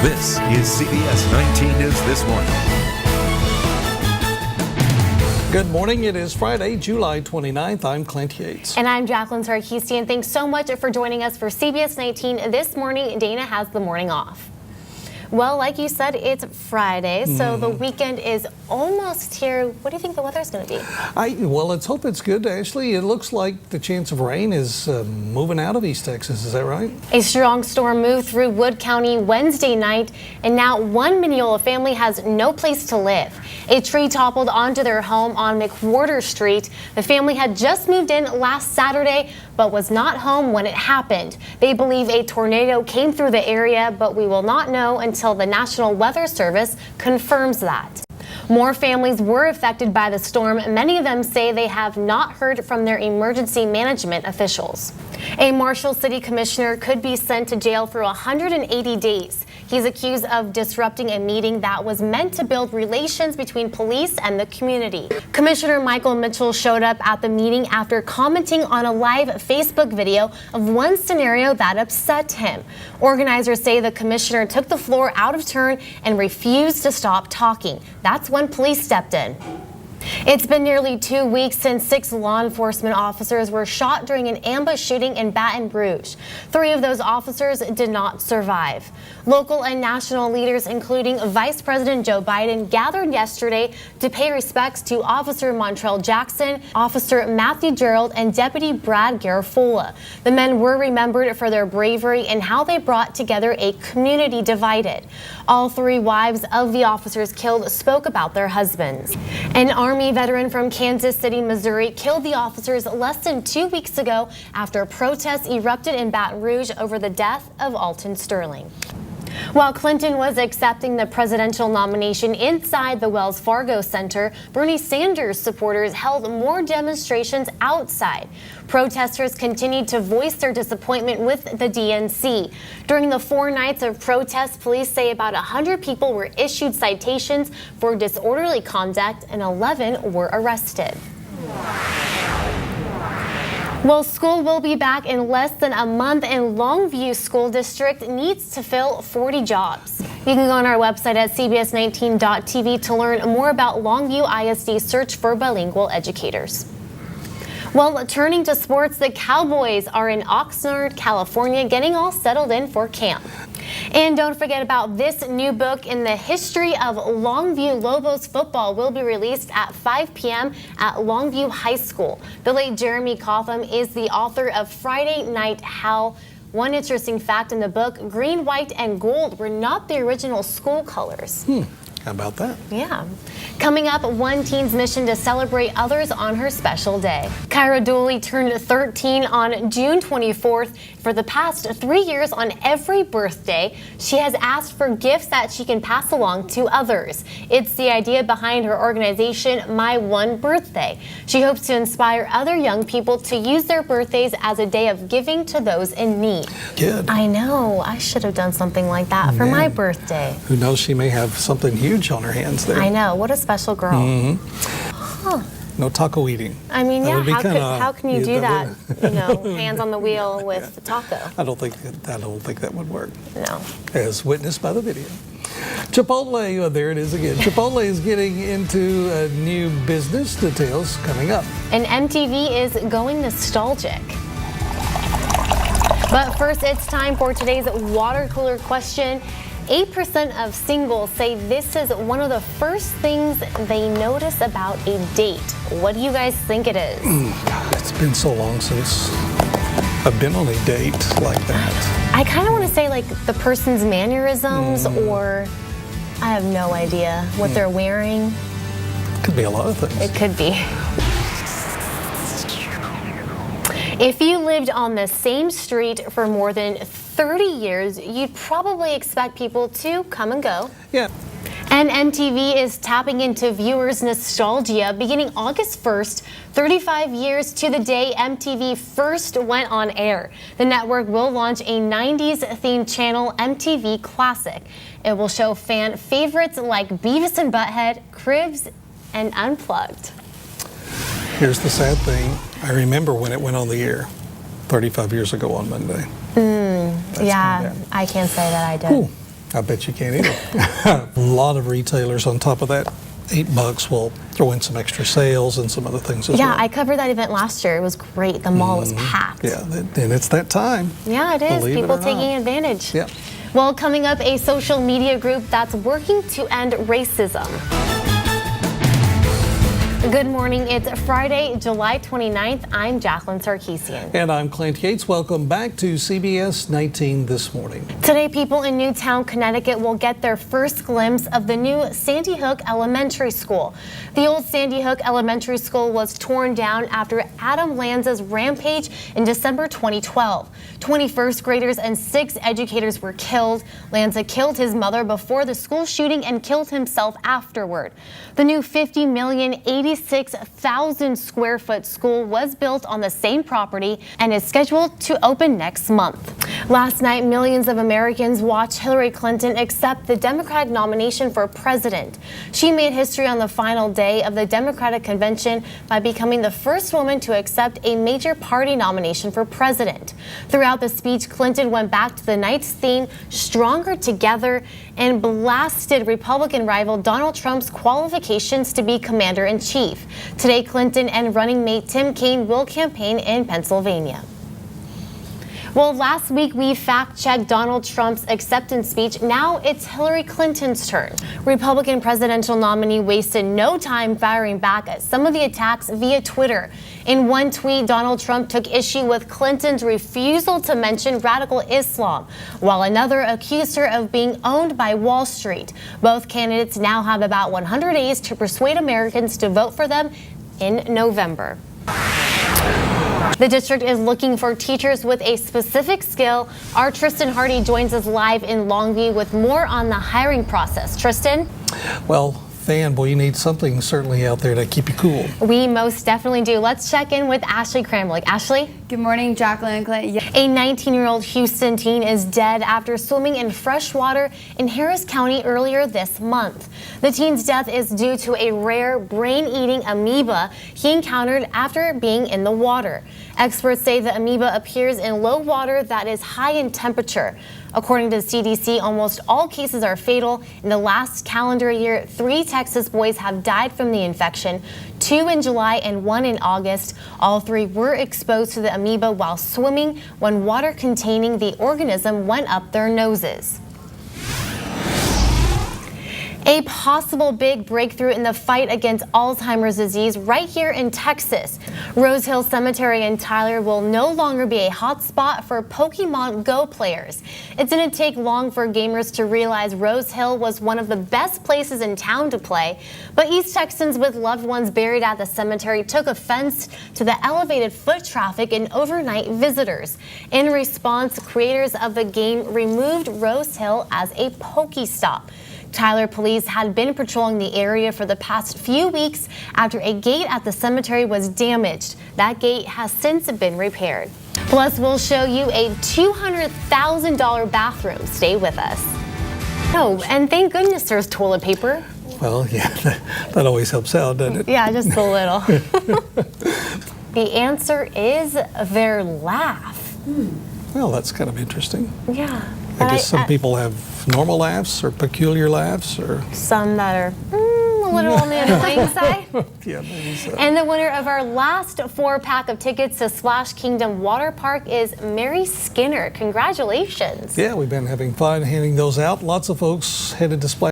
This is CBS19 News This Morning. Good morning. It is Friday, July 29th. I'm Clint Yates. And I'm Jacqueline Sarkeesian. Thanks so much for joining us for CBS 19 This Morning. Dana has the morning off. Well, like you said, it's Friday, so the weekend is almost here. What do you think the weather's going to be? Well, let's hope it's good, Ashley. It looks like the chance of rain is moving out of East Texas. Is that right? A strong storm moved through Wood County Wednesday night, and now one Mineola family has no place to live. A tree toppled onto their home on McWhorter Street. The family had just moved in last Saturday, but was not home when it happened. They believe a tornado came through the area, but we will not know until the National Weather Service confirms that. More families were affected by the storm. Many of them say they have not heard from their emergency management officials. A Marshall City Commissioner could be sent to jail for 180 days. He's accused of disrupting a meeting that was meant to build relations between police and the community. Commissioner Michael Mitchell showed up at the meeting after commenting on a live Facebook video of one scenario that upset him. Organizers say the commissioner took the floor out of turn and refused to stop talking. That's when police stepped in. It's been nearly 2 weeks since 6 law enforcement officers were shot during an ambush shooting in Baton Rouge. 3 of those officers did not survive. Local and national leaders, including Vice President Joe Biden, gathered yesterday to pay respects to Officer Montrell Jackson, Officer Matthew Gerald, and Deputy Brad Garafola. The men were remembered for their bravery and how they brought together a community divided. All 3 wives of the officers killed spoke about their husbands. An Army veteran from Kansas City, Missouri, killed the officers less than 2 weeks ago after protests erupted in Baton Rouge over the death of Alton Sterling. While Clinton was accepting the presidential nomination inside the Wells Fargo Center, Bernie Sanders supporters held more demonstrations outside. Protesters continued to voice their disappointment with the DNC. During the 4 nights of protests, police say about 100 people were issued citations for disorderly conduct and 11 were arrested. Well, school will be back in less than a month, and Longview School District needs to fill 40 jobs. You can go on our website at CBS19.tv to learn more about Longview ISD's search for bilingual educators. Well, turning to sports, the Cowboys are in Oxnard, California, getting all settled in for camp. And don't forget about this new book in the history of Longview Lobos football will be released at 5 p.m. at Longview High School. The late Jeremy Cotham is the author of Friday Night Howl. One interesting fact in the book, green, white, and gold were not the original school colors. How about that? Yeah. Coming up, one teen's mission to celebrate others on her special day. Kyra Dooley turned 13 on June 24th. For the past 3 years, on every birthday, she has asked for gifts that she can pass along to others. It's the idea behind her organization, My One Birthday. She hopes to inspire other young people to use their birthdays as a day of giving to those in need. Good. I know. I should have done something like that for my birthday. Who knows, she may have something huge on her hands there. I know. What a special girl. Huh. No taco eating. I mean, yeah, how can you do that? You know, hands on the wheel with the taco. I don't think that would work. No. As witnessed by the video. Chipotle, there it is again. Chipotle is getting into new business details coming up. And MTV is going nostalgic. But first, it's time for today's water cooler question. 8% of singles say this is one of the first things they notice about a date. What do you guys think it is? It's been so long since I've been on a date like that. I kind of want to say like the person's mannerisms, or I have no idea what they're wearing. Could be a lot of things. It could be. If you lived on the same street for more than 30 years, you'd probably expect people to come and go. Yeah. And MTV is tapping into viewers' nostalgia. Beginning August 1st, 35 years to the day MTV first went on air. The network will launch a 90s-themed channel, MTV Classic. It will show fan favorites like Beavis and Butthead, Cribs, and Unplugged. Here's the sad thing. I remember when it went on the air 35 years ago on Monday. Yeah, I can't say that I did. Ooh, I bet you can't either. A lot of retailers on top of that $8 will throw in some extra sales and some other things as well. Yeah, I covered that event last year. It was great. The mall was packed. Yeah, and it's that time. Yeah, it is. Believe it People or taking not. advantage. Yeah. Well, coming up, a social media group that's working to end racism. Good morning. It's Friday, July 29th. I'm Jacqueline Sarkeesian. And I'm Clint Yates. Welcome back to CBS 19 this morning. Today, people in Newtown, Connecticut will get their first glimpse of the new Sandy Hook Elementary School. The old Sandy Hook Elementary School was torn down after Adam Lanza's rampage in December 2012. 20 first graders and 6 educators were killed. Lanza killed his mother before the school shooting and killed himself afterward. The new $50,086,000 square foot school was built on the same property and is scheduled to open next month. Last night, millions of Americans watched Hillary Clinton accept the Democratic nomination for president. She made history on the final day of the Democratic convention by becoming the first woman to accept a major party nomination for president. Throughout the speech, Clinton went back to the night's theme, Stronger Together, and blasted Republican rival Donald Trump's qualifications to be commander-in-chief. Today, Clinton and running mate Tim Kaine will campaign in Pennsylvania. Well, last week we fact-checked Donald Trump's acceptance speech. Now it's Hillary Clinton's turn. Republican presidential nominee wasted no time firing back at some of the attacks via Twitter. In one tweet, Donald Trump took issue with Clinton's refusal to mention radical Islam, while another accused her of being owned by Wall Street. Both candidates now have about 100 days to persuade Americans to vote for them in November. The district is looking for teachers with a specific skill. Our Tristan Hardy joins us live in Longview with more on the hiring process. Tristan? Well, you need something certainly out there to keep you cool. We most definitely do. Let's check in with Ashley Kramlich. Ashley? Good morning, Jacqueline and Clint. Yeah. A 19-year-old Houston teen is dead after swimming in fresh water in Harris County earlier this month. The teen's death is due to a rare brain-eating amoeba he encountered after being in the water. Experts say the amoeba appears in low water that is high in temperature. According to the CDC, almost all cases are fatal. In the last calendar year, 3 Texas boys have died from the infection, 2 in July and 1 in August. All 3 were exposed to the amoeba while swimming when water containing the organism went up their noses. A possible big breakthrough in the fight against Alzheimer's disease right here in Texas. Rose Hill Cemetery in Tyler will no longer be a hot spot for Pokemon Go players. It didn't take long for gamers to realize Rose Hill was one of the best places in town to play, but East Texans with loved ones buried at the cemetery took offense to the elevated foot traffic and overnight visitors. In response, creators of the game removed Rose Hill as a Pokestop. Tyler police had been patrolling the area for the past few weeks after a gate at the cemetery was damaged. That gate has since been repaired. Plus, we'll show you a $200,000 bathroom. Stay with us. Oh, and thank goodness there's toilet paper. Well, yeah, that always helps out, doesn't it? Yeah, just a little. The answer is their laugh. Well, that's kind of interesting. Yeah. I guess some people have normal laughs or peculiar laughs, or some that are a little on the annoying side. Yeah, maybe so. And the winner of our last 4-pack of tickets to Splash Kingdom Water Park is Mary Skinner. Congratulations. Yeah, we've been having fun handing those out. Lots of folks headed to Splash